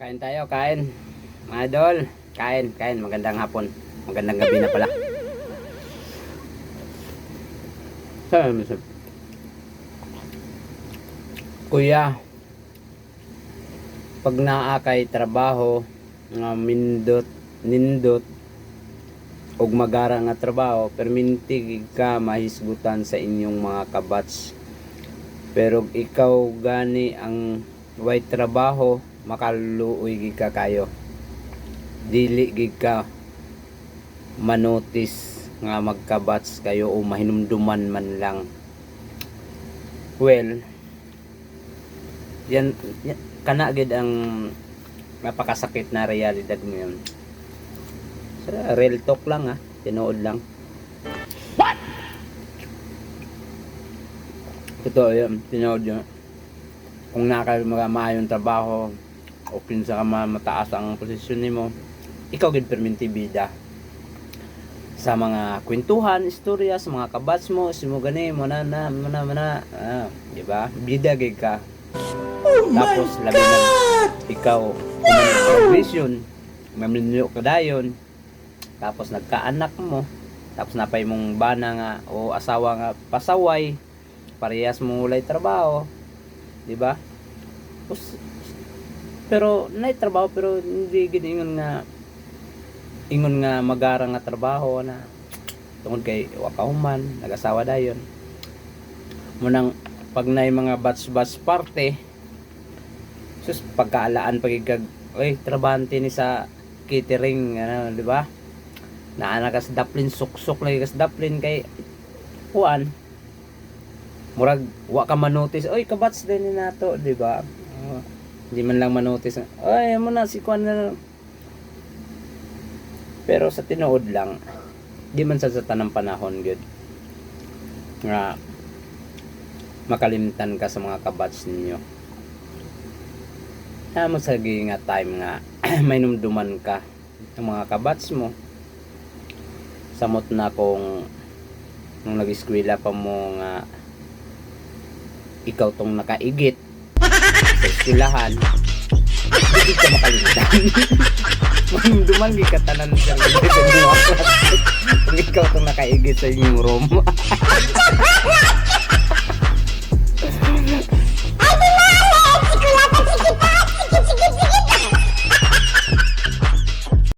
Kain tayo, kain. Mga idol, kain. Magandang hapon. Magandang gabi na pala. Kuya, pag naa kay trabaho nga nindot og magara nga trabaho, perminti ka mahisgutan sa inyong mga kabats. Pero ikaw gani ang way trabaho, makaluoy gid ka kayo. Dili gid ka manotis nga magkabats kayo o mahinumduman man lang. Well, yan kana gid ang napakasakit na realidad ngayon. Sa real talk lang tinuod lang. What? Totoo yan, tinuod yan. Kung maayong trabaho o kinsa ka mataas ang posisyon nimo, ikaw gid perminti bida sa mga kwentuhan, istorya sa mga kabats mo, simo gani mo na di ba? Bida gid ka. Tapos labi na ikaw graduation, maminyo ka dayon, tapos nagkaanak mo, tapos napay mong bana nga o asawa nga pasaway, parehas mo ulay trabaho, di ba? Pero nay trabaho pero hindi gid ingon nga magara nga trabaho na tungod kay wakahuman, nag-asawa dayon. Munang pag nay mga batch parte, sus pagkaalaan pagigag oy trabante ni sa catering di ba? Naana ka sa daplin, suksok lagi ka sa daplin kay kuan. Murag wa ka manotis, oy kabats din ni nato, di ba? Hindi man lang manotis. Oy mo na si kuan na. Pero sa tinuod lang, di man sa tanang panahon gyud nga makalimtan ka sa mga kabats ninyo. Mo sa nga time nga may numduman ka ng mga kabats mo. Samot na kung nung nag-eskwela pa mo nga ikaw tong nakaigit sa eskwelahan, hindi ka makalimtan. Manumduman di ka tanan sa kung ikaw tong nakaigit sa inyong room.